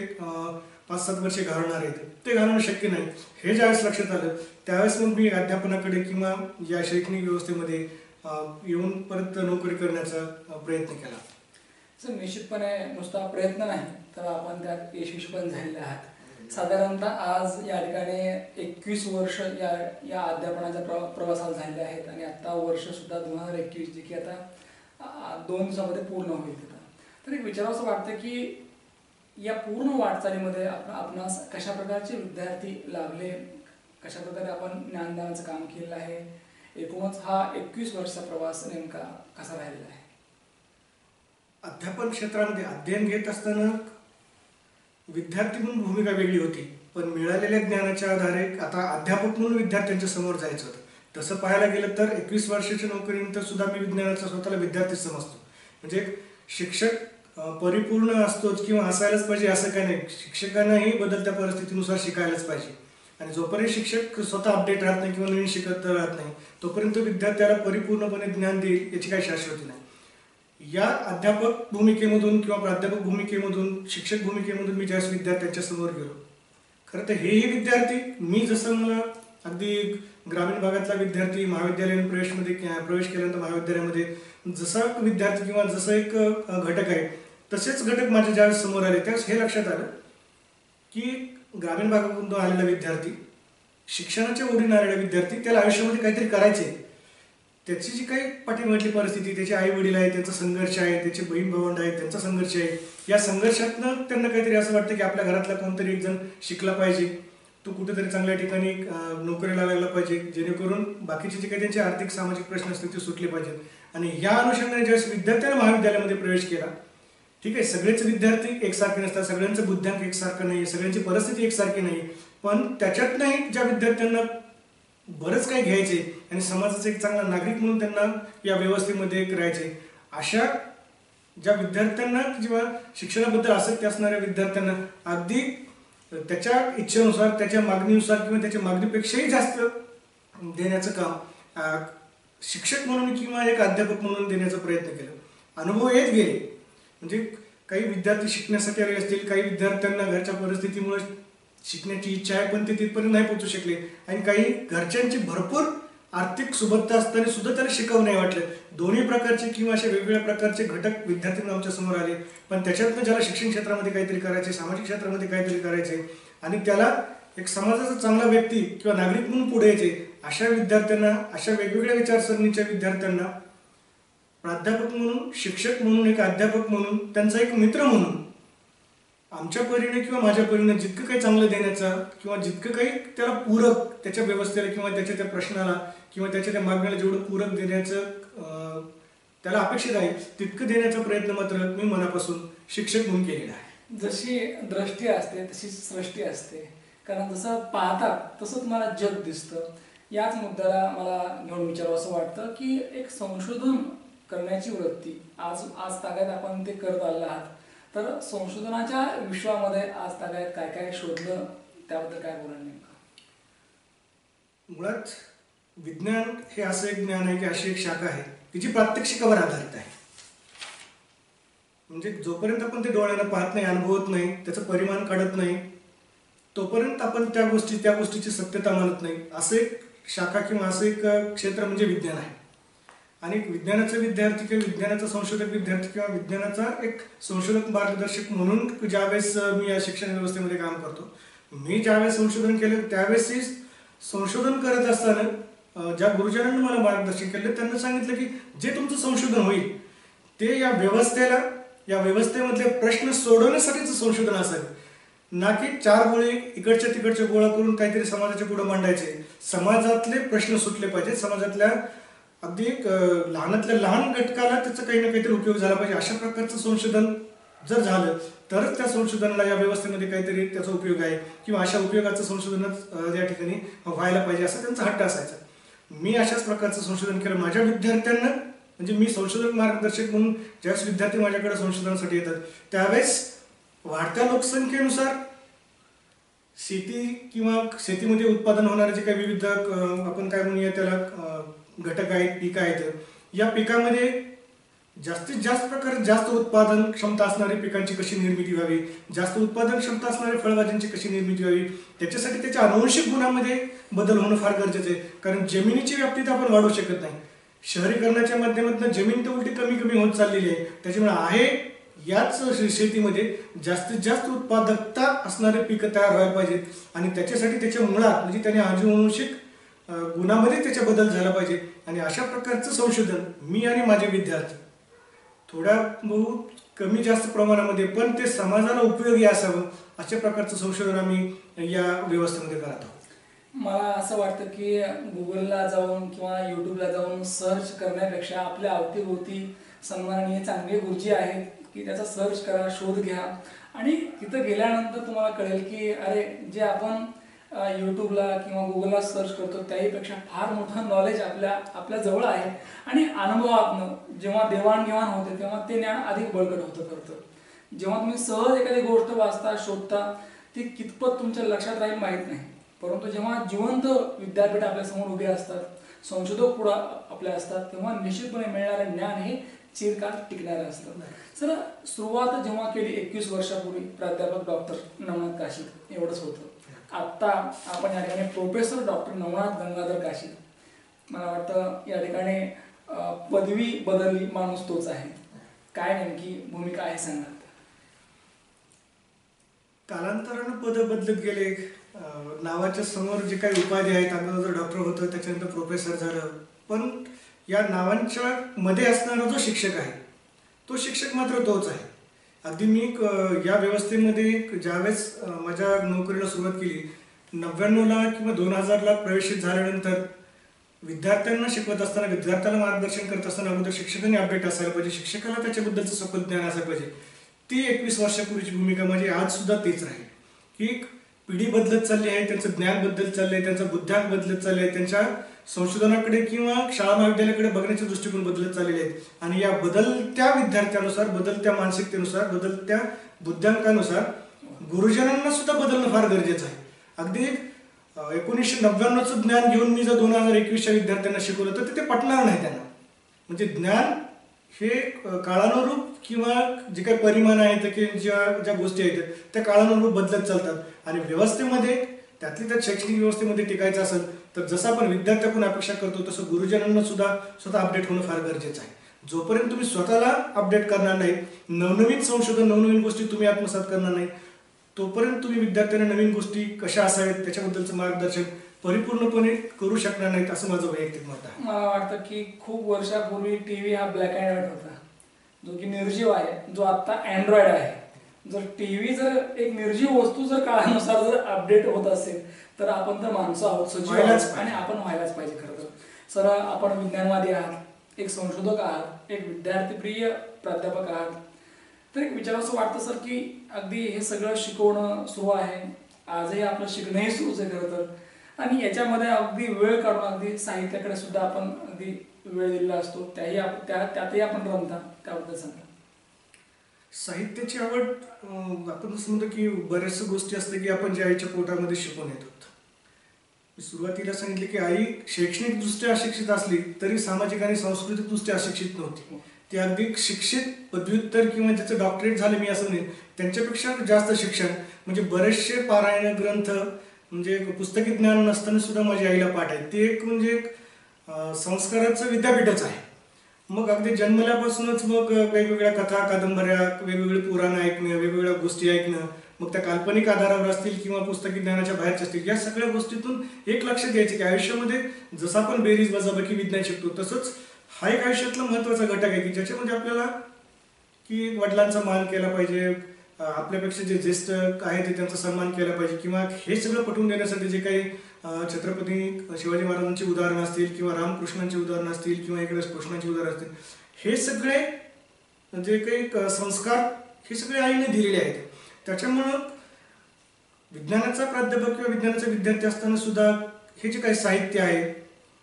5-7 वर्षे घालवणार आहेत ते घालवणं शक्य नाही. हे ज्यावेळेस लक्षात आलं त्यावेळेस मग मी अध्यापनाकडे किंवा या शैक्षणिक व्यवस्थेमध्ये येऊन परत नोकरी करण्याचा प्रयत्न केला. सर, निश्चितपणे नुसता प्रयत्न नाही तर आपण त्यात यशस्वी पण झालेले आहात. साधारणतः आज या ठिकाणी 21 वर्ष या अध्यापनाच्या प्रवासात झालेले आहेत आणि आत्ता वर्षसुद्धा 2021 जे की आता 2 दिवसामध्ये पूर्ण होईल तिथं. तर एक विचारावं असं वाटतं की या पूर्ण वाटचालीमध्ये आपणास कशा प्रकारचे विद्यार्थी लाभले, कशा प्रकारे आपण ज्ञानदानाचं काम केलेलं आहे, एकूणच हा 21 वर्षाचा प्रवास नेमका कसा राहिलेला आहे? अध्यापन क्षेत्रामध्ये अध्ययन घेत असताना विद्यार्थी म्हणून भूमिका वेगळी होती, पण मिळालेल्या ज्ञानाच्या आधारे आता अध्यापक म्हणून विद्यार्थ्यांच्या समोर जायचं होतं. तसं पाहायला गेलं तर 21 वर्षाच्या नोकरीनंतर सुद्धा मी विज्ञानाचा स्वतःला विद्यार्थी समजतो. म्हणजे शिक्षक परिपूर्ण असतोच किंवा असायलाच पाहिजे असं काही नाही. शिक्षकांनाही बदलत्या परिस्थितीनुसार शिकायलाच पाहिजे, आणि जोपर्यंत शिक्षक स्वतः अपडेट राहत नाही किंवा नवीन शिकत राहत नाही तोपर्यंत विद्यार्थ्याला परिपूर्णपणे ज्ञान देईल याची काही शाश्वती नाही. या अध्यापक भूमिकेमधून किंवा प्राध्यापक भूमिकेमधून, शिक्षक भूमिकेमधून मी ज्यावेळेस विद्यार्थ्यांच्या समोर गेलो, खरं तर हेही विद्यार्थी मी जसं मला अगदी ग्रामीण भागातला विद्यार्थी महाविद्यालयीन प्रवेश केल्यानंतर महाविद्यालयामध्ये जसा विद्यार्थी किंवा जसं एक घटक आहे तसेच घटक माझ्या ज्यावेळेस समोर आले त्यावेळेस हे लक्षात आलं की ग्रामीण भागातून आलेला विद्यार्थी, शिक्षणाच्या ओढीने आलेला विद्यार्थी, त्याला आयुष्यामध्ये काहीतरी करायचे, त्याची जी काही पाठीमागली परिस्थिती, त्याचे आई वडील आहेत, त्यांचा संघर्ष आहे, त्याचे बहीण भावंड आहेत, त्यांचा संघर्ष आहे, या संघर्षातनं त्यांना काहीतरी असं वाटतं की आपल्या घरातला कोणतरी एक जण शिकला पाहिजे, तो कुठेतरी चांगल्या ठिकाणी नोकरीला लागला पाहिजे, जेणेकरून बाकीचे जे काही त्यांचे आर्थिक सामाजिक प्रश्न असतील ते सुटले पाहिजेत. आणि या अनुषंगाने ज्यावेळेस विद्यार्थ्यांना महाविद्यालयामध्ये प्रवेश केला, ठीक आहे, सगळेच विद्यार्थी एकसारखे नसतात, सगळ्यांचं बुद्ध्यांक एकसारखं नाही, सगळ्यांची परिस्थिती एकसारखी नाही, पण त्याच्यातनंही ज्या विद्यार्थ्यांना बरंच काही घ्यायचे आणि समाजाचा एक चांगला नागरिक म्हणून त्यांना या व्यवस्थेमध्ये करायचे, अशा ज्या विद्यार्थ्यांना किंवा शिक्षणाबद्दल आसक्ती असणाऱ्या विद्यार्थ्यांना अगदी त्याच्या इच्छेनुसार, त्याच्या मागणीनुसार किंवा त्याच्या मागणीपेक्षाही जास्त देण्याचं काम शिक्षक म्हणून किंवा एक अध्यापक म्हणून देण्याचा प्रयत्न केला. अनुभव येत गेले, म्हणजे काही विद्यार्थी शिकण्यासाठी आले असतील, काही विद्यार्थ्यांना घरच्या परिस्थितीमुळे शिकण्याची इच्छा आहे पण ते तिथपर्यंत नाही पोहोचू शकले, आणि काही घरच्यांची भरपूर आर्थिक सुबत्ता असताना सुद्धा त्याला शिकावं नाही वाटलं. दोन्ही प्रकारचे किंवा अशा वेगवेगळ्या प्रकारचे घटक विद्यार्थ्यांना आमच्या समोर आले, पण त्याच्यातनं ज्याला शिक्षण क्षेत्रामध्ये काहीतरी करायचे, सामाजिक क्षेत्रामध्ये काहीतरी करायचे आणि त्याला एक समाजाचा चांगला व्यक्ती किंवा नागरिक म्हणून पुढे यायचे, अशा विद्यार्थ्यांना, अशा वेगवेगळ्या विचारसरणीच्या विद्यार्थ्यांना प्राध्यापक म्हणून, शिक्षक म्हणून, एक अध्यापक म्हणून, त्यांचा एक मित्र म्हणून आमच्या परीने किंवा माझ्या परीने जितकं काही चांगलं देण्याचा किंवा जितकं काही त्याला पूरक, त्याच्या व्यवस्थेला किंवा त्याच्या त्या प्रश्नाला किंवा त्याच्या त्या मागण्याला जेवढं पूरक देण्याचं त्याला अपेक्षित आहे तितकं देण्याचा प्रयत्न मात्र मी मनापासून शिक्षक म्हणून केलेला आहे. जशी दृष्टी असते तशी सृष्टी असते, कारण जसं पाहतात तसं तुम्हाला जग दिसतं. याच मुद्द्याला मला घेऊन विचारावं असं वाटतं की एक संशोधन करण्याची वृत्ती आज तागायत आपण ते करत आलेला आहात, तर संशोधनाच्या विश्वामध्ये आज तागायत काय काय शोधलं त्याबद्दल काय बोलाल नेमकं? मुळात विज्ञान हे असं एक ज्ञान आहे की अशी एक शाखा आहे की जी प्रात्यक्षिकावर आधारित आहे. म्हणजे जोपर्यंत आपण ते डोळ्यानं पाहत नाही, अनुभवत नाही, त्याचं परिमाण काढत नाही, तोपर्यंत आपण त्या गोष्टीची सत्यता मानत नाही. असं एक शाखा किंवा असं एक क्षेत्र म्हणजे विज्ञान आहे. आणि विज्ञानाचा विद्यार्थी किंवा विज्ञानाचा संशोधक विद्यार्थी किंवा विज्ञानाचा एक संशोधक मार्गदर्शक म्हणून ज्यावेळेस मी या शिक्षण व्यवस्थेमध्ये काम करतो, मी ज्यावेळेस संशोधन केलं त्यावेळेस संशोधन करत असताना ज्या गुरुजनांनी मला मार्गदर्शन केलं त्यांना सांगितलं की जे तुमचं संशोधन होईल ते या व्यवस्थेमधले प्रश्न सोडवण्यासाठीचं संशोधन असावे, ना की 4 गोळे इकडच्या तिकडच्या गोळा करून काहीतरी समाजाच्या पुढे मांडायचे. समाजातले प्रश्न सुटले पाहिजेत, समाजातल्या अगदी लहानातल्या लहान घटकाला त्याचा काही ना काहीतरी उपयोग झाला पाहिजे. अशा प्रकारचं संशोधन जर झालं तरच त्या संशोधनाला या व्यवस्थेमध्ये काहीतरी त्याचा उपयोग आहे किंवा अशा उपयोगाचं संशोधनच या ठिकाणी व्हायला पाहिजे असा त्यांचा हट्ट असायचा. मी अशाच प्रकारचं संशोधन केलं. माझ्या विद्यार्थ्यांना म्हणजे मी संशोधक मार्गदर्शक म्हणून ज्यावेळेस विद्यार्थी माझ्याकडे संशोधनासाठी येतात त्यावेळेस वाढत्या लोकसंख्येनुसार शेती किंवा शेतीमध्ये उत्पादन होणारे जे काही विविध आपण काय म्हणूया त्याला घटक आहेत, पिकं आहेत, या पिकामध्ये जास्तीत जास्त प्रकारे जास्त उत्पादन क्षमता असणारी पिकांची कशी निर्मिती व्हावी, जास्त उत्पादन क्षमता असणाऱ्या फळभाज्यांची कशी निर्मिती व्हावी, त्याच्यासाठी त्याच्या अनुवंशिक गुणामध्ये बदल होणं फार गरजेचं आहे. कारण जमिनीची व्याप्ती तर आपण वाढवू शकत नाही. शहरीकरणाच्या माध्यमातून जमीन तर उलटी कमी कमी होत चाललेली आहे. त्याच्यामुळे आहे याच शेतीमध्ये जास्तीत जास्त उत्पादकता असणारे पिकं तयार व्हायला पाहिजेत आणि त्याच्यासाठी त्याच्या मुळात म्हणजे त्याने अनुवंशिक गुणामध्ये त्याचा बदल झाला पाहिजे. आणि अशा प्रकारचं संशोधन मी आणि माझे विद्यार्थी थोड्या बहुत कमी जास्त प्रमाणामध्ये पण ते समाजाला उपयोगी असावं अशा प्रकारचं संशोधन आम्ही या व्यवस्थेमध्ये करत आहोत. मला असं वाटतं की गुगलला जाऊन किंवा यूट्यूबला जाऊन सर्च करण्यापेक्षा आपल्या अवतीभोवती सन्माननीय चांगले गुरुजी आहेत की त्याचा सर्च करा, शोध घ्या आणि तिथं गेल्यानंतर तुम्हाला कळेल की अरे जे आपण यूट्यूबला किंवा गुगलला सर्च करतो त्याहीपेक्षा फार मोठं नॉलेज आपल्या जवळ आहे. आणि अनुभवातनं जेव्हा देवाणघेवाण होते तेव्हा ते ज्ञान अधिक बळकट होतं करतं. जेव्हा तुम्ही सहज एखादी गोष्ट वाचता, शोधता, ती कितपत तुमच्या लक्षात राहील माहीत नाही. परंतु जेव्हा जिवंत विद्यापीठ आपल्यासमोर उभे असतात, संशोधक पुढे आपल्या असतात, तेव्हा निश्चितपणे मिळणारे ज्ञान हे चिरकाल टिकणारे असतं. सर, सुरुवात जेव्हा केली 21 वर्षापूर्वी प्राध्यापक डॉक्टर नवनाथ काशीद एवढंच होतं. आत्ता आपण या ठिकाणी प्रोफेसर डॉक्टर नवनाथ गंगाधर काशीद, मला वाटतं या ठिकाणी पदवी बदलली, माणूस तोच आहे. काय नेमकी भूमिका आहे सांगा. कालांतरानं पद बदलत गेले. नावाच्या समोर जे काही उपाधी आहेत, अगोदर डॉक्टर होतं त्याच्यानंतर प्रोफेसर झालं, पण या नावांच्या मध्ये असणारा जो शिक्षक आहे तो शिक्षक मात्र तोच आहे. अगदी मी या व्यवस्थेमध्ये ज्यावेळेस माझ्या नोकरीला सुरुवात केली 99ला किंवा 2000ला प्रवेशित झाल्यानंतर विद्यार्थ्यांना शिकवत असताना, विद्यार्थ्याला मार्गदर्शन करत असताना अगोदर शिक्षकांनी अपडेट असायला पाहिजे, शिक्षकाला त्याच्याबद्दलचं सखोल ज्ञान असायला पाहिजे. ती 21 वर्षापूर्वीची भूमिका माझी आज सुद्धा तीच राहील की पिढी बदलत चालली आहे, त्यांचं ज्ञान बदलत चाललंय, त्यांचा बुद्ध्यांक बदलत चाललंय, त्यांच्या संशोधनाकडे किंवा शाळा महाविद्यालयाकडे बघण्याचे दृष्टिकोन बदलत चाललेले आहेत. आणि या बदलत्या विद्यार्थ्यानुसार, बदलत्या मानसिकतेनुसार, बदलत्या बुद्ध्यांकानुसार गुरुजनांना सुद्धा बदलणं फार गरजेचं आहे. अगदी 1999चं ज्ञान घेऊन मी जर 2021च्या विद्यार्थ्यांना शिकवलं तर ते पटणार नाही त्यांना. म्हणजे ज्ञान हे काळानुरूप किंवा जे काही परिमाण आहेत की ज्या गोष्टी आहेत त्या काळानुरूप बदलत चालतात. आणि व्यवस्थेमध्ये त्यातली त्या शैक्षणिक व्यवस्थेमध्ये टिकायचं असेल तर जसं आपण विद्यार्थ्याकडून अपेक्षा करतो तसं गुरुजनांना सुद्धा स्वतः अपडेट होणं फार गरजेचं आहे. जोपर्यंत तुम्ही स्वतःला अपडेट करणार नाही, नवनवीन संशोधन, नवनवीन गोष्टी तुम्ही आत्मसात करणार नाही, तोपर्यंत तुम्ही विद्यार्थ्यांना नवीन गोष्टी कशा असाव्यात त्याच्याबद्दलचं मार्गदर्शन परिपूर्णपणे करू शकणार नाहीत असं माझं वैयक्तिक मत आहे. मला वाटतं की खूप वर्षापूर्वी टीव्ही हा ब्लॅक अँड व्हाईट होता, जो की निर्जीव आहे, जो आता अँड्रॉइड आहे. जर टीव्ही जर एक निर्जीव वस्तू जर काळानुसार जर अपडेट होत असेल तर आपण तर माणसं आहोत, सजीव आहोत आणि आपण व्हायलाच पाहिजे. खरं तर सर, आपण विज्ञानवादी आहात, एक संशोधक आहात, एक विद्यार्थीप्रिय प्राध्यापक आहात, तर एक विचारावंसं वाटतं सर की अगदी हे सगळं शिकवणं सुरू आहे, आजही आपलं शिकणंही सुरूच आहे खरं तर. आणि याच्यामध्ये अगदी वेळ काढून अगदी साहित्याकडे सुद्धा आपण अगदी वेळ दिलेला असतो, त्यातही आपण रमता, त्याबद्दल सांगा. साहित्याची आवड आपण जसं म्हणतो की बऱ्याचशा गोष्टी असते की आपण ज्या आईच्या पोटामध्ये शिकून येतो मी सुरुवातीला सांगितले की आई शैक्षणिकदृष्ट्या अशिक्षित असली तरी सामाजिक आणि सांस्कृतिकदृष्ट्या अशिक्षित नव्हती. ती अगदी शिक्षित पदव्युत्तर किंवा ज्याचं डॉक्टरेट झालं मी असं नाही, त्यांच्यापेक्षा जास्त शिक्षण म्हणजे बरेचसे पारायण ग्रंथ म्हणजे पुस्तकी ज्ञान नसताना सुद्धा माझ्या आईला पाठ आहे. ते एक म्हणजे एक संस्काराचं विद्यापीठच आहे. मग अगदी जन्मल्यापासूनच मग वेगवेगळ्या कथा कादंबऱ्या, वेगवेगळे पुराण ऐकणं, वेगवेगळ्या गोष्टी ऐकणं, मग त्या काल्पनिक आधारावर असतील किंवा पुस्तकी ज्ञानाच्या बाहेरच्या असतील, या सगळ्या गोष्टीतून एक लक्ष द्यायचे की आयुष्यामध्ये जसं आपण बेरीज वजाबाकी विज्ञान शिकतो तसंच हा एक आयुष्यातला महत्त्वाचा घटक आहे की ज्याच्यामध्ये आपल्याला की वडिलांचा मान केला पाहिजे, आपल्यापेक्षा जे ज्येष्ठ आहे ते त्यांचा सन्मान केला पाहिजे, किंवा हे सगळं पटवून देण्यासाठी जे काही छत्रपती शिवाजी महाराजांची उदाहरणं असतील किंवा रामकृष्णांची उदाहरणं असतील किंवा इकडे कृष्णांची उदाहरणं असतील, हे सगळे जे काही संस्कार हे सगळे आईने दिलेले आहेत. त्याच्यामुळं विज्ञानाचा प्राध्यापक किंवा विज्ञानाचा विद्यार्थी असताना सुद्धा हे जे काही साहित्य आहे,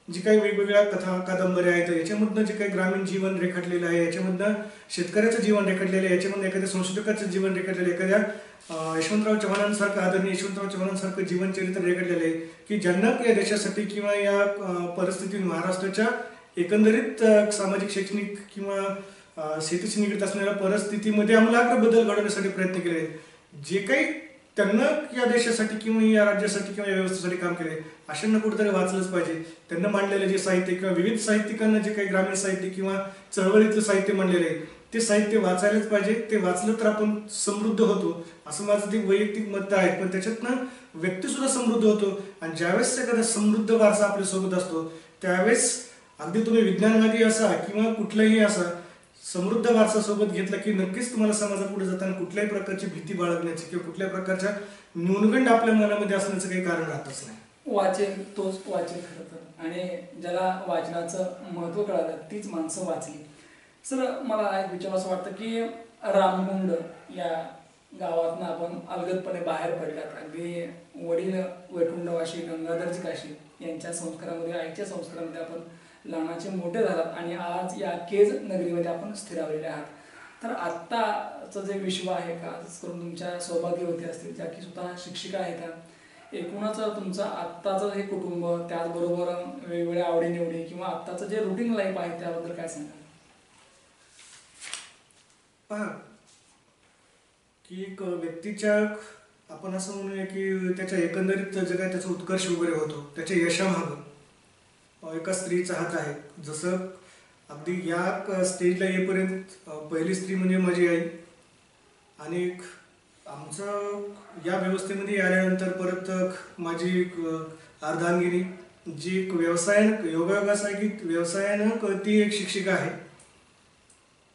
जी काही वेगवेगळ्या कथा कादंबऱ्या आहेत, याच्यामधनं जे काही ग्रामीण जीवन रेखाटलेलं आहे, याच्यामधनं शेतकऱ्याचं जीवन रेखाटलेलं आहे, याच्यामधनं एखाद्या संशोधकाचं जीवन रेखाटलेलं आहे, एखाद्या यशवंतराव चव्हाणांसारखं आदरणीय यशवंतराव चव्हाणांसारखं जीवनचरित्र रेखाटलेलं आहे की ज्यांना या देशासाठी किंवा या परिस्थितीत महाराष्ट्राच्या एकंदरीत सामाजिक शैक्षणिक किंवा शेतीशी निगडीत असणाऱ्या परिस्थितीमध्ये आमूलाग्र बदल घडवण्यासाठी प्रयत्न केले आहेत. जे काही त्यांना या देशासाठी किंवा या राज्यासाठी किंवा या व्यवस्थेसाठी काम केले, अशांना कुठेतरी वाचलंच पाहिजे. त्यांना मांडलेलं जे साहित्य किंवा विविध साहित्यिकांना जे काही ग्रामीण साहित्य किंवा चळवळीतलं साहित्य मांडलेलं आहे ते साहित्य वाचायलाच पाहिजे. ते वाचलं तर आपण समृद्ध होतो, असं माझं ते वैयक्तिक मत आहे. पण त्याच्यातनं व्यक्तीसुद्धा समृद्ध होतो. आणि ज्यावेळेस एखादा समृद्ध वारसा आपल्यासोबत असतो त्यावेळेस अगदी तुम्ही विज्ञानवादी असा किंवा कुठलाही असा समृद्ध वारसा सोबत घेतला की नक्कीच तुम्हाला समाजापुढे जाताना कुठल्याही प्रकारची भीती बाळगण्याची किंवा कुठल्याही प्रकारच्या न्यूनगंड आपल्या मनामध्ये असण्याचं काही कारण राहतच नाही. वाचेल तोच वाचेल खरं तर, आणि ज्याला वाचनाचं महत्त्व कळालं तीच माणसं वाचली. सर, मला एक विचार असं वाटतं की रामकुंड या गावातनं आपण अलगदपणे बाहेर पडलात. अगदी वडील वैकुंठवाशी गंगाधरची काशी यांच्या संस्कारामध्ये, आईच्या संस्कारामध्ये आपण लहानाचे मोठे झालात आणि आज या केज नगरीमध्ये आपण स्थिरावलेले आहात. तर आत्ताचं जे विश्व आहे, खास करून तुमच्या सौभाग्यवती असतील ज्या की स्वतः शिक्षिका आहेत, एकूणच तुमचं आत्ताचं हे कुटुंब, त्याचबरोबर वेगवेगळ्या आवडीनिवडी किंवा आत्ताचं जे रुटीन लाईफ आहे त्याबद्दल काय सांगाल? पहा की एक व्यक्तीच्या आपण असं म्हणूया की त्याच्या एकंदरीत जे काय त्याचा उत्कर्ष वगैरे होतो त्याच्या यशामागं एका स्त्रीचा हात आहे. जसं अगदी या स्टेजला येईपर्यंत पहिली स्त्री म्हणजे माझी आई, आणि आमचं या व्यवस्थेमध्ये आल्यानंतर परत माझी अर्धांगिनी जी एक योगायोग असा आहे की व्यवसायानं ती एक शिक्षिका आहे.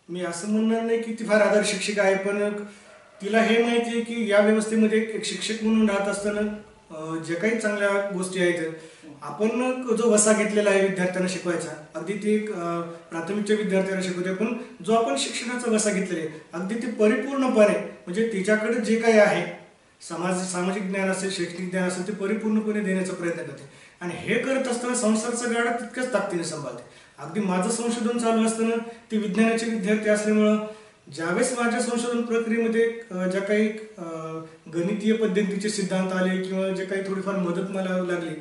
मी असं म्हणणार नाही की ती फार आदर्श शिक्षिका आहे, पण तिला हे माहिती आहे की या व्यवस्थेमध्ये एक शिक्षक म्हणून राहत असताना जे काही चांगल्या गोष्टी आहेत, आपण जो वसा घेतलेला आहे विद्यार्थ्यांना शिकवायचा, अगदी ती प्राथमिकच्या विद्यार्थ्यांना शिकवते, पण जो आपण शिक्षणाचा वसा घेतलेला आहे अगदी ते परिपूर्णपणे म्हणजे तिच्याकडे जे काही आहे सामाजिक ज्ञान असेल, शैक्षणिक ज्ञान असेल, ते परिपूर्णपणे देण्याचा प्रयत्न करते. आणि हे करत असताना संसाराचा गाडा तितक्याच ताकदीने सांभाळते. अगदी माझं संशोधन चालू असताना ती विज्ञानाचे विद्यार्थी असल्यामुळं ज्यावेळेस माझ्या संशोधन प्रक्रियेमध्ये ज्या काही गणितीय पद्धतीचे सिद्धांत आले किंवा जे काही थोडीफार मदत मला लागली,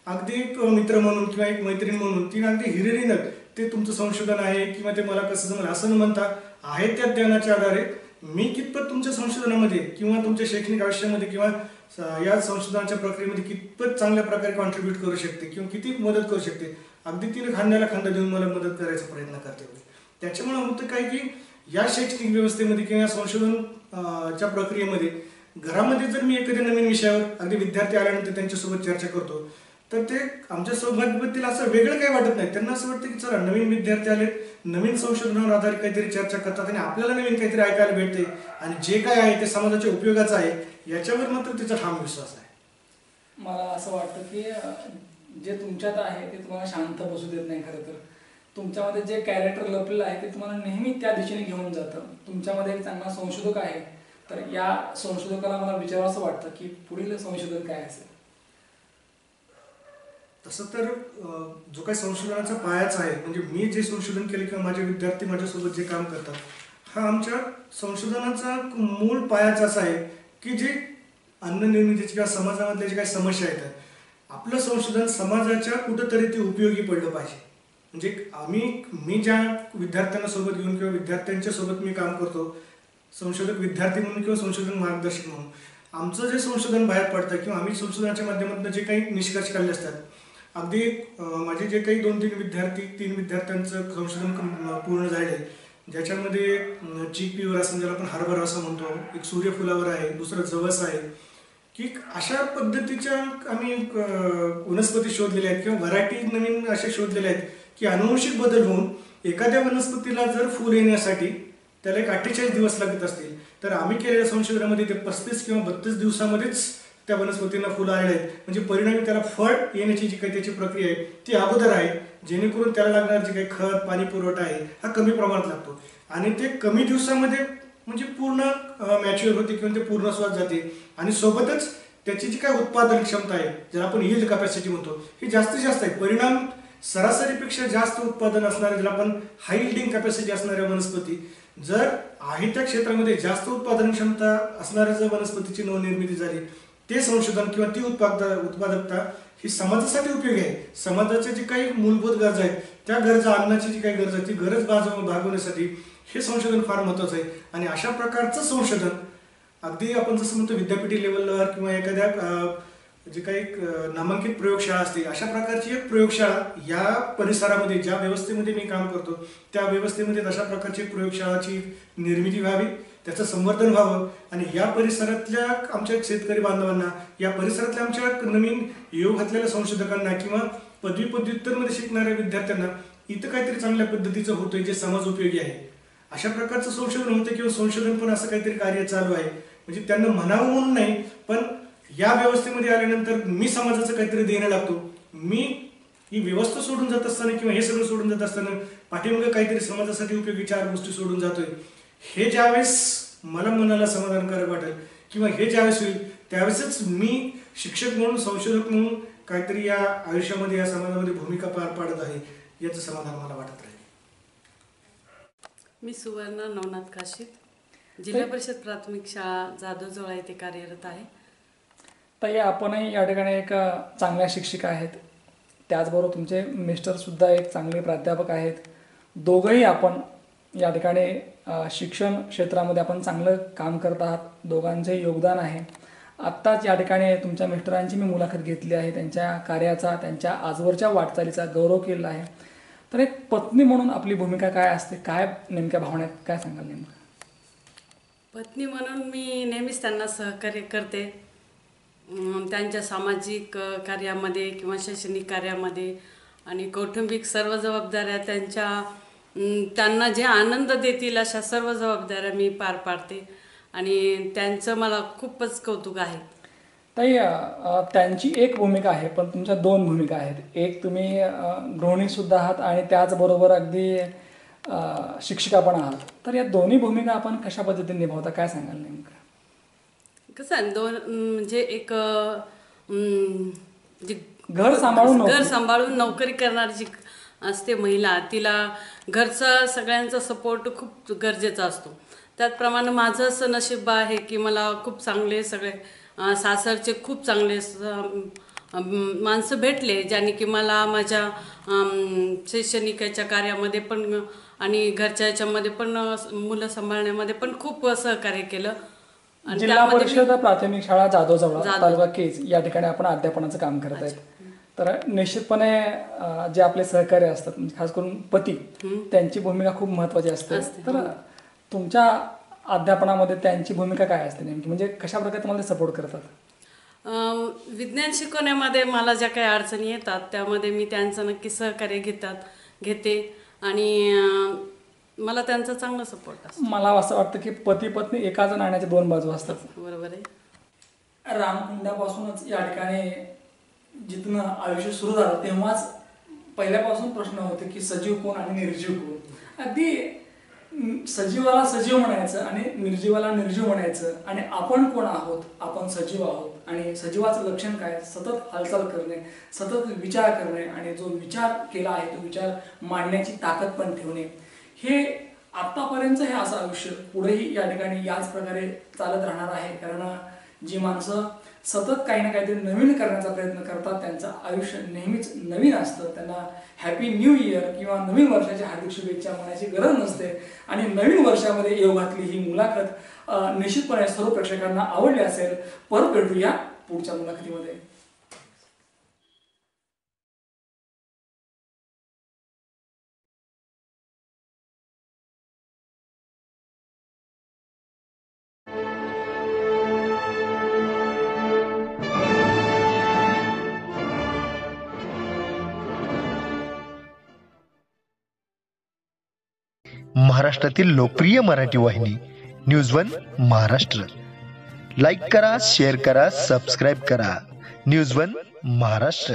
अगदी एक मित्र म्हणून किंवा एक मैत्रीण म्हणून तिने अगदी हिरिरीनं ते तुमचं संशोधन आहे किंवा ते मला कसं जमलं असं न म्हणता आहे त्या ज्ञानाच्या आधारे मी कितपत तुमच्या संशोधनामध्ये किंवा तुमच्या शैक्षणिक आयुष्यामध्ये किंवा या संशोधनाच्या प्रक्रियेमध्ये कितपत चांगल्या प्रकारे कॉन्ट्रीब्यूट करू शकते किंवा किती मदत करू शकते, अगदी तिने खांद्याला खांदा देऊन मला मदत करायचा प्रयत्न करते. त्याच्यामुळे होतं काय की या शैक्षणिक व्यवस्थेमध्ये किंवा या संशोधनच्या प्रक्रियेमध्ये घरामध्ये जर मी एखाद्या नवीन विषयावर अगदी विद्यार्थी आल्यानंतर त्यांच्यासोबत चर्चा करतो तर ते आमच्या सौभाग्यबद्दल असं वेगळं काही वाटत नाही. त्यांना असं वाटतं की चला नवीन विद्यार्थी आले, नवीन संशोधनावर आधारित काहीतरी चर्चा करतात आणि आपल्याला नवीन काहीतरी ऐकायला भेटते आणि जे काय आहे ते समाजाच्या उपयोगाचं आहे याच्यावर मात्र तिचा ठाम विश्वास आहे. मला असं वाटतं की जे तुमच्यात आहे ते तुम्हाला शांत बसू देत नाही. खरं तर तुमच्यामध्ये जे कॅरेक्टर लपलेलं आहे ते तुम्हाला नेहमी त्या दिशेने घेऊन जातं. तुमच्यामध्ये एक चांगला संशोधक आहे, तर या संशोधकाला मला विचारावं असं वाटतं की पुढील संशोधन काय असेल. तसं तर जो काही संशोधनाचा पायाच आहे, म्हणजे मी जे संशोधन केले किंवा माझे विद्यार्थी माझ्यासोबत जे काम करतात, हा आमच्या संशोधनाचा मूळ पायाच असा आहे की जे अन्न निर्मितीची किंवा समाजामधल्या जे काही समस्या आहेत आपलं संशोधन समाजाच्या कुठंतरी ते उपयोगी पडलं पाहिजे. म्हणजे मी ज्या विद्यार्थ्यांना सोबत घेऊन किंवा विद्यार्थ्यांच्या सोबत मी काम करतो, संशोधक विद्यार्थी म्हणून किंवा संशोधन मार्गदर्शक म्हणून, आमचं जे संशोधन बाहेर पडतं किंवा आम्ही संशोधनाच्या माध्यमातून जे काही निष्कर्ष काढले असतात, अगदी माझे जे काही 3 विद्यार्थ्यांचं संशोधन पूर्ण झाले, ज्याच्यामध्ये चिक पीवर असं ज्याला आपण हरभरा असं म्हणतो, एक सूर्यफुलावर आहे, दुसरं जवस आहे, की अशा पद्धतीच्या आम्ही वनस्पती शोधलेल्या आहेत किंवा व्हरायटी नवीन अशा शोधलेल्या आहेत की अनुवंशिक बदल होऊन एखाद्या वनस्पतीला जर फूल येण्यासाठी त्याला एक 48 दिवस लागत असतील, तर आम्ही केलेल्या संशोधनामध्ये ते 35 किंवा 32 दिवसामध्येच त्या वनस्पतींना फुलं आलेली आहेत. म्हणजे परिणामी त्याला फळ येण्याची जी काही त्याची प्रक्रिया आहे ती अगोदर आहे, जेणेकरून त्याला लागणार जे काही खत पाणी पुरवठा आहे हा कमी प्रमाणात लागतो आणि ते कमी दिवसामध्ये म्हणजे पूर्ण मॅच्युअर होते किंवा ते पूर्ण स्वाद जाते. आणि सोबतच त्याची जी काही उत्पादन क्षमता आहे, ज्याला आपण यील्ड कॅपॅसिटी म्हणतो, ही जास्तीत जास्त आहे. परिणाम सरासरीपेक्षा जास्त उत्पादन असणारे, ज्याला आपण हाय यील्डिंग कॅपॅसिटी असणाऱ्या वनस्पती जर आहे त्या क्षेत्रामध्ये जास्त उत्पादन क्षमता असणाऱ्या जर वनस्पतीची नवनिर्मिती झाली, ते संशोधन किंवा ती उत्पादकता ही समाजासाठी उपयोगी आहे. समाजाच्या जे काही मूलभूत गरजा आहेत त्या गरजा, अन्नाची जी काही गरज आहे ती गरज भागवण्यासाठी हे संशोधन फार महत्त्वाचं आहे. आणि अशा प्रकारचं संशोधन अगदी आपण जसं म्हणतो विद्यापीठी लेवलवर किंवा एखाद्या जे काही नामांकित प्रयोगशाळा असते, अशा प्रकारची एक प्रयोगशाळा या परिसरामध्ये ज्या व्यवस्थेमध्ये मी काम करतो त्या व्यवस्थेमध्ये अशा प्रकारची प्रयोगशाळाची निर्मिती व्हावी, त्याचं संवर्धन व्हावं आणि या परिसरातल्या आमच्या शेतकरी बांधवांना, या परिसरातल्या आमच्या नवीन येऊ घातलेल्या संशोधकांना किंवा पदव्युत्तरमध्ये शिकणाऱ्या विद्यार्थ्यांना इथं काहीतरी चांगल्या पद्धतीचं होतंय जे समाज उपयोगी आहे, अशा प्रकारचं संशोधन होतं किंवा संशोधन पण असं काहीतरी कार्य चालू आहे. म्हणजे त्यांना म्हणावं म्हणून नाही, पण या व्यवस्थेमध्ये आल्यानंतर मी समाजाचं काहीतरी देणं लागतो. मी ही व्यवस्था सोडून जात असताना किंवा हे सगळं सोडून जात असताना पाठीमागे काहीतरी समाजासाठी उपयोगी 4 गोष्टी सोडून जातोय, हे ज्यावेळेस मला मनाला समाधानकारक वाटेल किंवा हे ज्यावेळेस होईल त्यावेळेसच मी शिक्षक म्हणून, संशोधक म्हणून काहीतरी या आयुष्यामध्ये, या समाजामध्ये भूमिका पार पाडत आहे, याचं समाधान मला वाटत राहील. मी सुवर्णा नवनाथ काशीत, जिल्हा परिषद प्राथमिक शाळा जाधवजवळ येथे कार्यरत आहे. ताई, आपणही या ठिकाणी एक चांगल्या शिक्षिका आहेत, त्याचबरोबर तुमचे मिस्टरसुद्धा एक चांगले प्राध्यापक आहेत. दोघंही आपण या ठिकाणी शिक्षण क्षेत्रामध्ये आपण चांगलं काम करत आहात, दोघांचे योगदान आहे. आत्ताच या ठिकाणी तुमच्या मिस्टरांची मी मुलाखत घेतली आहे, त्यांच्या कार्याचा, त्यांच्या आजवरच्या वाटचालीचा गौरव केला आहे. तर एक पत्नी म्हणून आपली भूमिका काय असते, काय नेमक्या भावनेत काय सांगाल नेमकं? पत्नी म्हणून मी नेहमीच त्यांना सहकार्य करते, त्यांच्या सामाजिक कार्यामध्ये किंवा शैक्षणिक कार्यामध्ये, आणि कौटुंबिक सर्व जबाबदाऱ्या त्यांना जे आनंद देतील अशा सर्व जबाबदाऱ्या मी पार पाडते आणि त्यांचं मला खूपच कौतुक आहे. ताई, त्यांची एक भूमिका आहे पण तुमच्या 2 भूमिका आहेत. एक तुम्ही गृहिणीसुद्धा आहात आणि त्याचबरोबर अगदी शिक्षिका पण आहात. तर या दोन्ही भूमिका आपण कशा पद्धतीने निभावता, काय सांगाल नेमकं? कसं आहे, म्हणजे एक घर सांभाळून नोकरी करणारी जी असते महिला, तिला घरचा सगळ्यांचा सपोर्ट खूप गरजेचा असतो. त्याचप्रमाणे माझं असं नशीब आहे की मला खूप चांगले सगळे सासरचे खूप चांगले माणसं भेटले, ज्यांनी की मला माझ्या शैक्षणिकाच्या कार्यामध्ये पण आणि घरच्या याच्यामध्ये पण, मुलं सांभाळण्यामध्ये पण खूप सहकार्य केलं. जिल्हा परिषद प्राथमिक शाळा जाधवजवळ, तालुका केज या ठिकाणी आपण अध्यापनाचं काम करत आहेत. तर निश्चितपणे जे आपले सहकारी असतात, म्हणजे खास करून पती, त्यांची भूमिका खूप महत्त्वाची असते. तर तुमच्या अध्यापनामध्ये त्यांची भूमिका काय असते नेमकी, म्हणजे कशा प्रकारे तुम्हाला सपोर्ट करतात? विज्ञान शिकवण्यामध्ये मला ज्या काही अडचणी येतात त्यामध्ये मी त्यांचं नक्की सहकार्य घेते आणि मला त्यांचा चांगला सपोर्ट असतो. मला असं वाटतं की पती पत्नी एकाच नाण्याच्या 2 बाजू असतात. बरोबर आहे. रामकुंडापासूनच या ठिकाणी जिथून आयुष्य सुरू झालं तेव्हाच पहिल्यापासून प्रश्न होते की सजीव कोण आणि निर्जीव कोण. अगदी सजीवाला सजीव म्हणायचं आणि निर्जीवाला निर्जीव म्हणायचं. आणि आपण कोण आहोत? आपण सजीव आहोत. आणि सजीवाचं लक्षण काय? सतत हालचाल करणे, सतत विचार करणे आणि जो विचार केला आहे तो विचार मांडण्याची ताकद पण ठेवणे. हे आतापर्यंत हे असं आयुष्य पुढेही या ठिकाणी याच प्रकारे चालत राहणार आहे. कारण जी माणसं सतत काही ना काहीतरी नवीन करण्याचा प्रयत्न करतात त्यांचं आयुष्य नेहमीच नवीन असतं. त्यांना हॅपी न्यू इयर किंवा नवीन वर्षाच्या हार्दिक शुभेच्छा म्हणायची गरज नसते. आणि नवीन वर्षामध्ये येऊ घातली ही मुलाखत निश्चितपणे सर्व प्रेक्षकांना आवडली असेल. परत भेटूया पुढच्या मुलाखतीमध्ये. महाराष्ट्रातील लोकप्रिय मराठी वाहिनी न्यूज वन महाराष्ट्र. लाईक करा, शेअर करा, सबस्क्राईब करा. News one Maharashtra.